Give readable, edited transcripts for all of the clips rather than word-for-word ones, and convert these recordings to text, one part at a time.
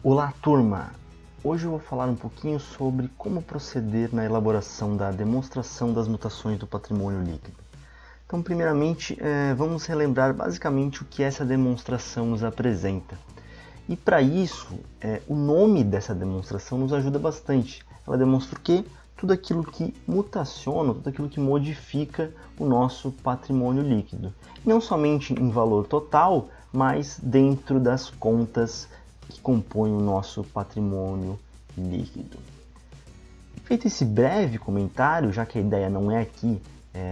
Olá, turma! Hoje eu vou falar um pouquinho sobre como proceder na elaboração da demonstração das mutações do patrimônio líquido. Então, primeiramente, vamos relembrar basicamente o que essa demonstração nos apresenta. E para isso, o nome dessa demonstração nos ajuda bastante. Ela demonstra o quê? Tudo aquilo que mutaciona, tudo aquilo que modifica o nosso patrimônio líquido. Não somente em valor total, mas dentro das contas que compõem o nosso patrimônio líquido. Feito esse breve comentário, já que a ideia não é aqui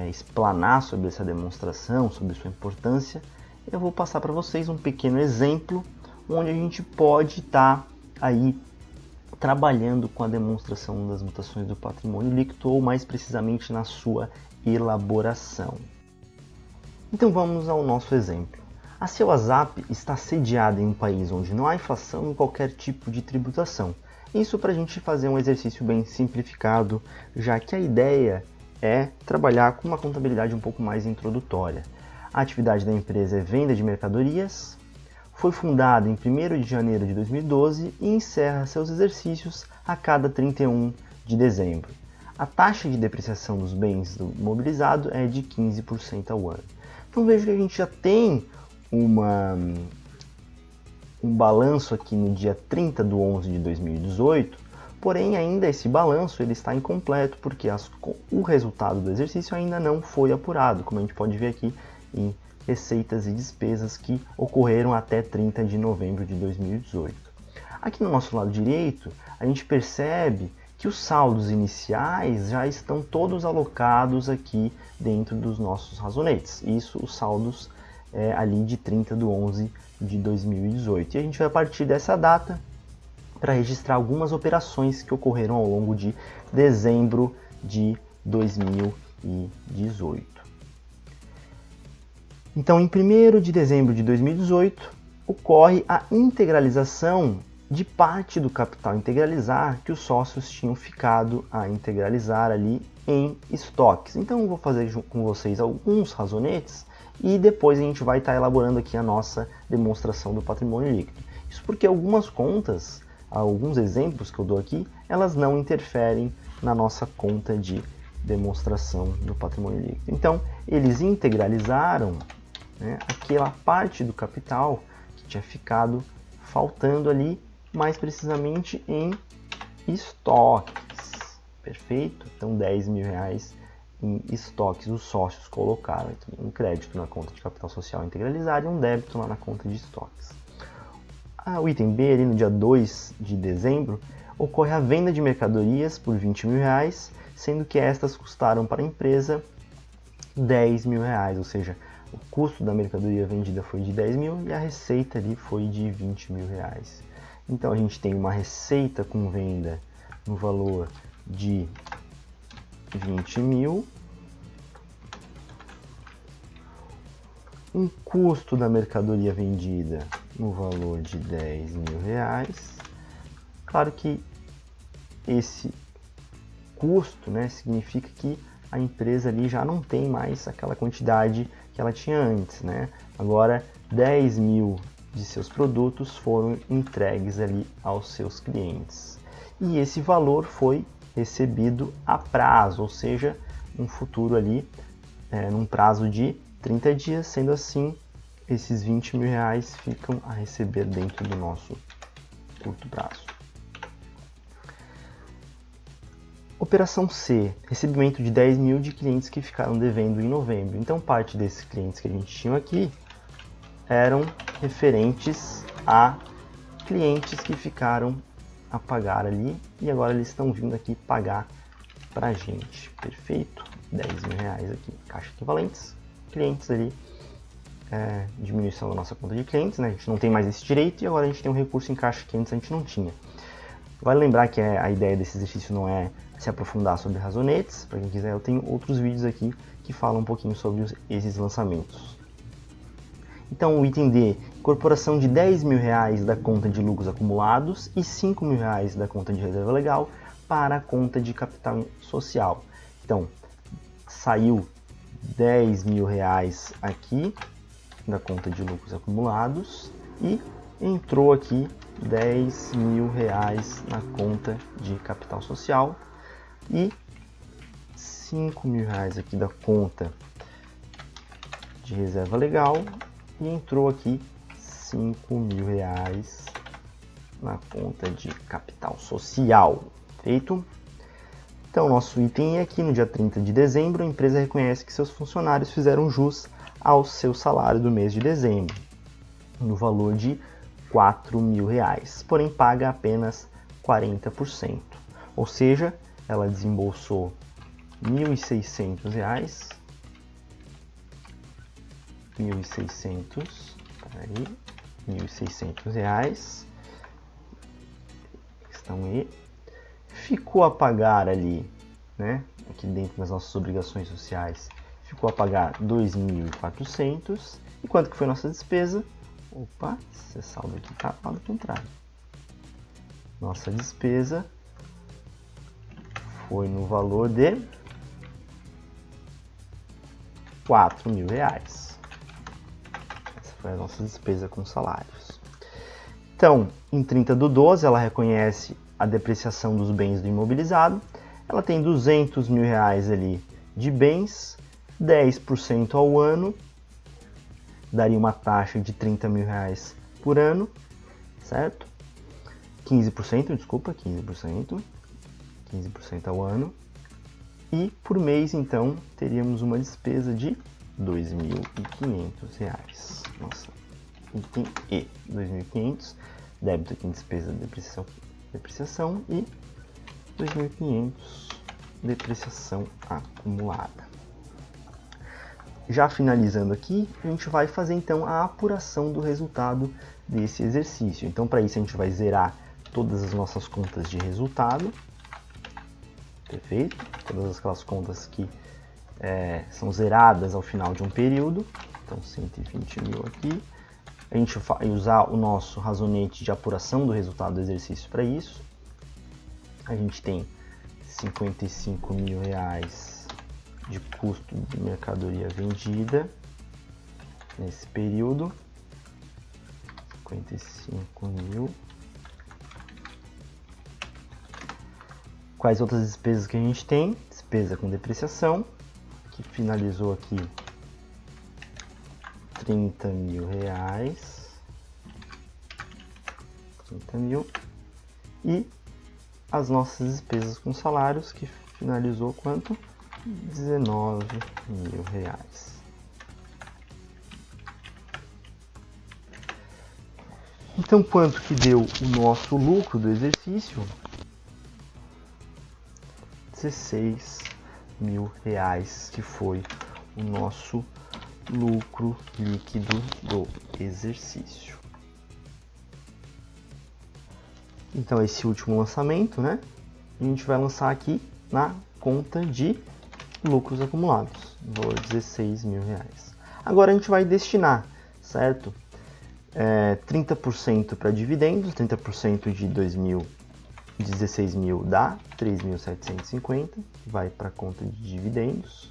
explanar sobre essa demonstração, sobre sua importância, eu vou passar para vocês um pequeno exemplo onde a gente pode estar aí trabalhando com a demonstração das mutações do patrimônio líquido, ou mais precisamente na sua elaboração. Então vamos ao nosso exemplo. A Seu ASAP está sediada em um país onde não há inflação em qualquer tipo de tributação. Isso para a gente fazer um exercício bem simplificado, já que a ideia é trabalhar com uma contabilidade um pouco mais introdutória. A atividade da empresa é venda de mercadorias, foi fundada em 1º de janeiro de 2012 e encerra seus exercícios a cada 31 de dezembro. A taxa de depreciação dos bens do imobilizado é de 15% ao ano. Então veja que a gente já tem um balanço aqui no dia 30 de 11 de 2018, porém ainda esse balanço ele está incompleto porque o resultado do exercício ainda não foi apurado, como a gente pode ver aqui em receitas e despesas que ocorreram até 30 de novembro de 2018. Aqui no nosso lado direito, a gente percebe que os saldos iniciais já estão todos alocados aqui dentro dos nossos razonetes. Isso, os saldos ali de 30 de 11 de 2018. E a gente vai partir dessa data para registrar algumas operações que ocorreram ao longo de dezembro de 2018. Então, em 1º de dezembro de 2018, ocorre a integralização de parte do capital integralizar que os sócios tinham ficado a integralizar ali em estoques. Então, eu vou fazer com vocês alguns razonetes e depois a gente vai estar elaborando aqui a nossa demonstração do patrimônio líquido. Isso porque algumas contas, alguns exemplos que eu dou aqui, elas não interferem na nossa conta de demonstração do patrimônio líquido. Então, eles integralizaram aquela parte do capital que tinha ficado faltando ali, mais precisamente em estoques. Perfeito? Então, R$10.000 em estoques os sócios colocaram. Então, um crédito na conta de capital social integralizado e um débito lá na conta de estoques. O item B, ali no dia 2 de dezembro, ocorre a venda de mercadorias por R$20.000, sendo que estas custaram para a empresa R$10.000, ou seja, o custo da mercadoria vendida foi de 10 mil e a receita ali foi de R$20.000. Então a gente tem uma receita com venda no valor de 20 mil, um custo da mercadoria vendida no valor de R$10.000. Claro que esse custo, significa que a empresa ali já não tem mais aquela quantidade que ela tinha antes, Agora 10 mil de seus produtos foram entregues ali aos seus clientes. E esse valor foi recebido a prazo, ou seja, um futuro ali, num prazo de 30 dias, sendo assim, esses R$20.000 ficam a receber dentro do nosso curto prazo. Operação C, recebimento de 10 mil de clientes que ficaram devendo em novembro. Então, parte desses clientes que a gente tinha aqui eram referentes a clientes que ficaram a pagar ali e agora eles estão vindo aqui pagar para a gente. Perfeito? R$10.000 aqui, caixa equivalentes, clientes ali, diminuição da nossa conta de clientes, A gente não tem mais esse direito e agora a gente tem um recurso em caixa que antes a gente não tinha. Vale lembrar que a ideia desse exercício não é se aprofundar sobre razonetes. Para quem quiser, eu tenho outros vídeos aqui que falam um pouquinho sobre esses lançamentos. Então, o item D, incorporação de R$10.000 da conta de lucros acumulados e R$5.000 da conta de reserva legal para a conta de capital social. Então, saiu R$10.000 aqui da conta de lucros acumulados e entrou aqui R$10.000 na conta de capital social e R$5.000 aqui da conta de reserva legal e entrou aqui R$5.000 na conta de capital social. Feito? Então, nosso item aqui no dia 30 de dezembro, a empresa reconhece que seus funcionários fizeram jus ao seu salário do mês de dezembro, no valor de R$4.000, porém paga apenas 40%. Ou seja, ela desembolsou R$1.600, R$1.600, questão E, ficou a pagar ali, né, aqui dentro das nossas obrigações sociais, ficou a pagar 2.400, e quanto que foi nossa despesa? Opa, esse saldo aqui está ao contrário. Nossa despesa foi no valor de R$4.000. Essa foi a nossa despesa com salários. Então, em 30/12, ela reconhece a depreciação dos bens do imobilizado. Ela tem R$200.000 ali de bens, 10% ao ano, daria uma taxa de R$30.000 por ano, certo? 15% ao ano. E por mês, então, teríamos uma despesa de R$2.500. Nossa, item E, 2.500, débito aqui em despesa de depreciação e 2.500 depreciação acumulada. Já finalizando aqui, a gente vai fazer então a apuração do resultado desse exercício. Então, para isso, a gente vai zerar todas as nossas contas de resultado. Perfeito? Todas aquelas contas que são zeradas ao final de um período. Então, 120.000 aqui. A gente vai usar o nosso razonete de apuração do resultado do exercício para isso. A gente tem R$55.000 de custo de mercadoria vendida nesse período. 55.000. Quais outras despesas que a gente tem? Despesa com depreciação, que finalizou aqui R$30.000. 30.000. E as nossas despesas com salários, que finalizou quanto? R$19.000. Então, quanto que deu o nosso lucro do exercício? R$16.000, que foi o nosso lucro líquido do exercício. Então, esse último lançamento, né? A gente vai lançar aqui na conta de lucros acumulados, valor R$16.000. Agora a gente vai destinar, certo? 30% para dividendos, 30% de 16.000 dá 3.750, vai para a conta de dividendos.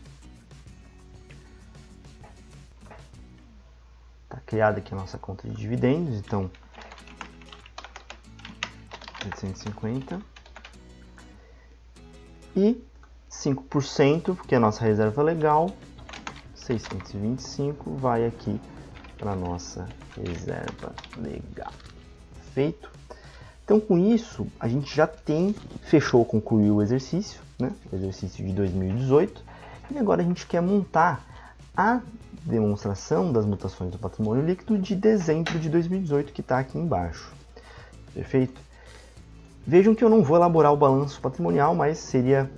Está criada aqui a nossa conta de dividendos, então 750 e 5%, porque é a nossa reserva legal, 625, vai aqui para a nossa reserva legal. Feito? Então, com isso, a gente já concluiu o exercício, né? O exercício de 2018, e agora a gente quer montar a demonstração das mutações do patrimônio líquido de dezembro de 2018, que está aqui embaixo. Perfeito? Vejam que eu não vou elaborar o balanço patrimonial, mas seria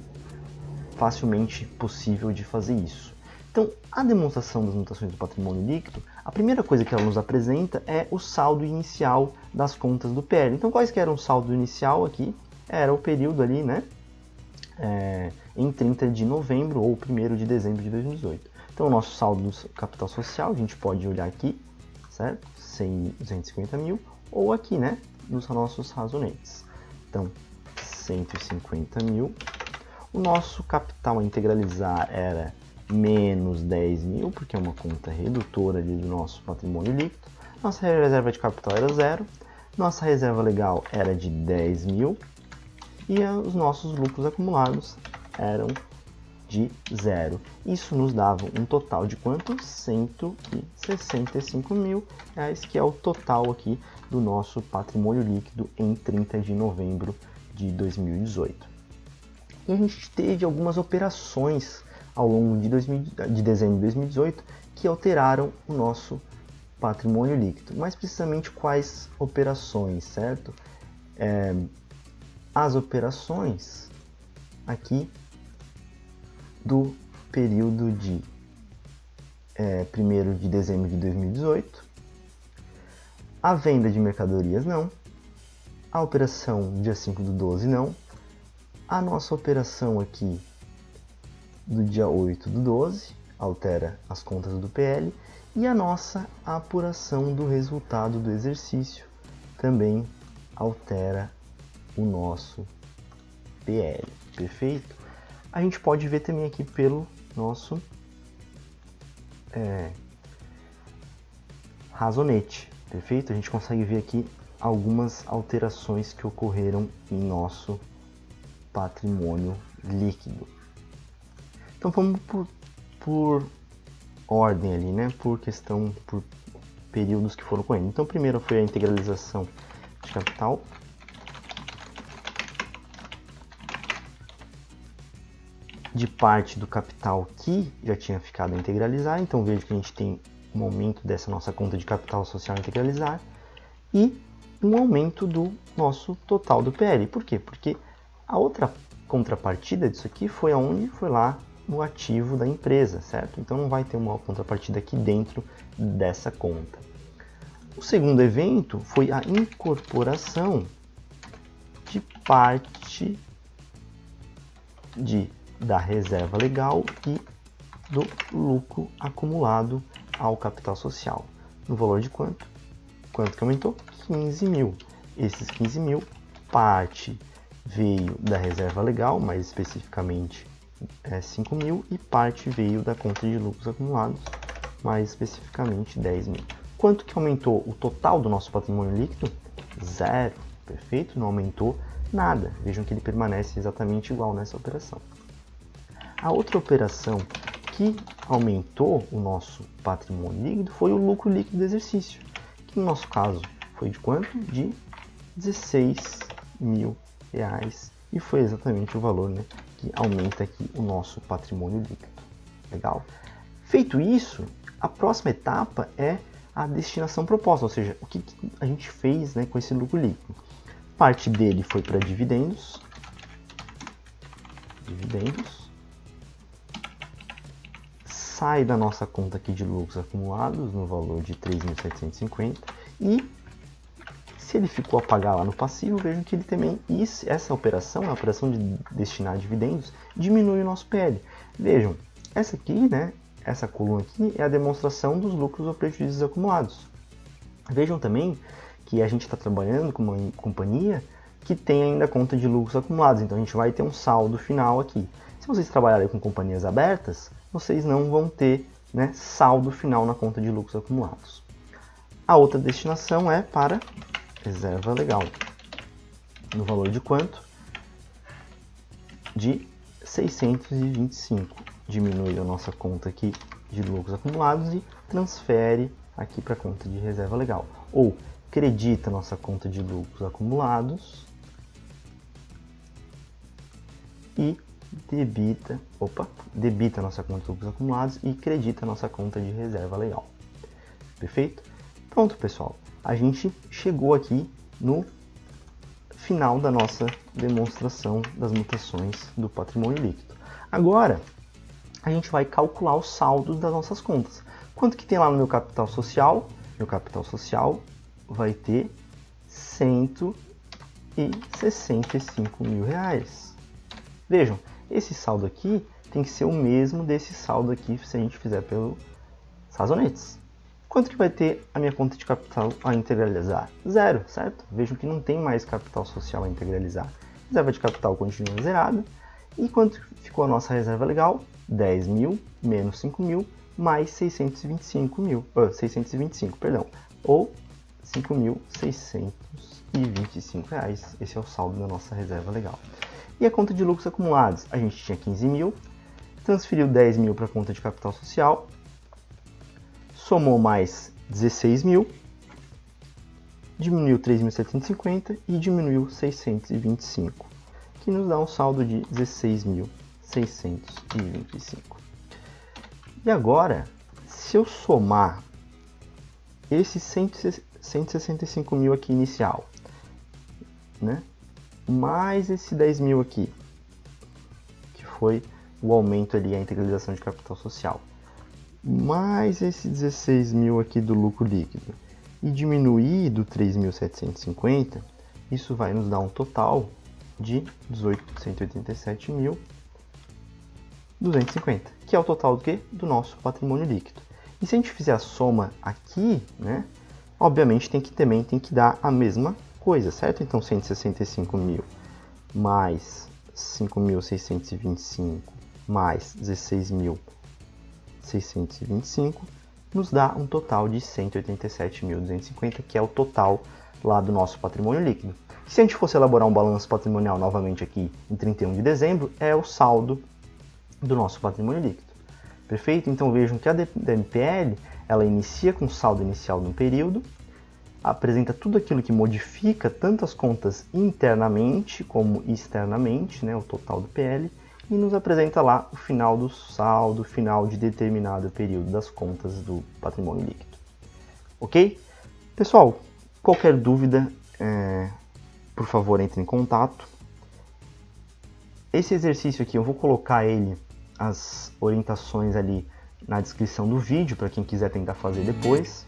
facilmente possível de fazer isso. Então, a demonstração das mutações do patrimônio líquido, a primeira coisa que ela nos apresenta é o saldo inicial das contas do PL. Então, quais que eram o saldo inicial aqui? Era o período ali, né? Em 30 de novembro ou 1º de dezembro de 2018. Então, o nosso saldo do capital social, a gente pode olhar aqui, certo? 250.000, ou aqui, né? Nos nossos razonetes. Então, 150.000. O nosso capital a integralizar era menos 10.000, porque é uma conta redutora ali do nosso patrimônio líquido. Nossa reserva de capital era 0. Nossa reserva legal era de 10 mil e os nossos lucros acumulados eram de 0. Isso nos dava um total de quanto? 165 mil reais, que é o total aqui do nosso patrimônio líquido em 30 de novembro de 2018. E a gente teve algumas operações ao longo de dezembro de 2018 que alteraram o nosso patrimônio líquido. Mais precisamente quais operações, certo? As operações aqui do período de 1º de dezembro de 2018, a venda de mercadorias não, a operação dia 5/12 não, a nossa operação aqui do dia 8/12 altera as contas do PL e a nossa apuração do resultado do exercício também altera o nosso PL, perfeito? A gente pode ver também aqui pelo nosso razonete, perfeito? A gente consegue ver aqui algumas alterações que ocorreram em nosso patrimônio líquido. Então vamos por ordem ali, né? Por períodos que foram ocorrendo. Então primeiro foi a integralização de capital. De parte do capital que já tinha ficado a integralizar, então veja que a gente tem um aumento dessa nossa conta de capital social a integralizar e um aumento do nosso total do PL. Por quê? Porque a outra contrapartida disso aqui foi aonde? Foi lá no ativo da empresa, certo? Então não vai ter uma contrapartida aqui dentro dessa conta. O segundo evento foi a incorporação de parte da reserva legal e do lucro acumulado ao capital social. No valor de quanto? Quanto que aumentou? 15 mil. Esses 15 mil, parte veio da reserva legal, mais especificamente 5 mil, e parte veio da conta de lucros acumulados, mais especificamente 10 mil. Quanto que aumentou o total do nosso patrimônio líquido? 0. Perfeito? Não aumentou nada. Vejam que ele permanece exatamente igual nessa operação. A outra operação que aumentou o nosso patrimônio líquido foi o lucro líquido do exercício, que no nosso caso foi de quanto? De 16 mil reais, e foi exatamente o valor, né, que aumenta aqui o nosso patrimônio líquido. Legal? Feito isso, a próxima etapa é a destinação proposta, ou seja, o que a gente fez, né, com esse lucro líquido. Parte dele foi para dividendos. Sai da nossa conta aqui de lucros acumulados no valor de 3.750 e se ele ficou a pagar lá no passivo, vejam que ele também, essa operação, a operação de destinar dividendos, diminui o nosso PL. Vejam, essa aqui, né, essa coluna aqui é a demonstração dos lucros ou prejuízos acumulados. Vejam também que a gente está trabalhando com uma companhia que tem ainda conta de lucros acumulados, então a gente vai ter um saldo final aqui. Se vocês trabalharem com companhias abertas, vocês não vão ter, né, saldo final na conta de lucros acumulados. A outra destinação é para reserva legal. No valor de quanto? De 625. Diminui a nossa conta aqui de lucros acumulados e transfere aqui para a conta de reserva legal. Ou credita a nossa conta de lucros acumulados e debita a nossa conta de lucros acumulados e credita a nossa conta de reserva legal. Perfeito? Pronto, pessoal. A gente chegou aqui no final da nossa demonstração das mutações do patrimônio líquido. Agora, a gente vai calcular os saldos das nossas contas. Quanto que tem lá no meu capital social? Meu capital social vai ter 165 mil reais. Vejam, esse saldo aqui tem que ser o mesmo desse saldo aqui se a gente fizer pelos razonetes. Quanto que vai ter a minha conta de capital a integralizar? 0, certo? Vejam que não tem mais capital social a integralizar. Reserva de capital continua zerada. E quanto ficou a nossa reserva legal? 10 mil menos 5 mil mais 625, ou R$ 5.625. Esse é o saldo da nossa reserva legal. E a conta de lucros acumulados? A gente tinha 15 mil, transferiu 10 mil para a conta de capital social, somou mais 16 mil, diminuiu 3.750 e diminuiu 625, que nos dá um saldo de 16.625. E agora, se eu somar esse 165 mil aqui inicial, né, mais esse 10 mil aqui, que foi o aumento ali, a integralização de capital social, mais esse 16 mil aqui do lucro líquido, e diminuir do 3.750, isso vai nos dar um total de 187.250, que é o total do quê? Do nosso patrimônio líquido. E se a gente fizer a soma aqui, né, obviamente também tem que dar a mesma coisa, certo? Então 165 mil mais 5.625 mais 16.625 nos dá um total de 187.250, que é o total lá do nosso patrimônio líquido. Se a gente fosse elaborar um balanço patrimonial novamente aqui em 31 de dezembro, é o saldo do nosso patrimônio líquido. Perfeito? Então vejam que a DMPL, ela inicia com saldo inicial no período, apresenta tudo aquilo que modifica tanto as contas internamente como externamente, né, o total do PL, e nos apresenta lá o final do saldo, final de determinado período das contas do patrimônio líquido. Ok? Pessoal, qualquer dúvida, por favor, entre em contato. Esse exercício aqui eu vou colocar as orientações ali na descrição do vídeo para quem quiser tentar fazer depois.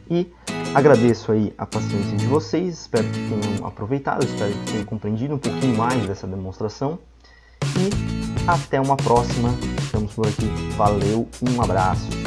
E agradeço aí a paciência de vocês, espero que tenham aproveitado, espero que tenham compreendido um pouquinho mais dessa demonstração. E até uma próxima, estamos por aqui. Valeu, um abraço.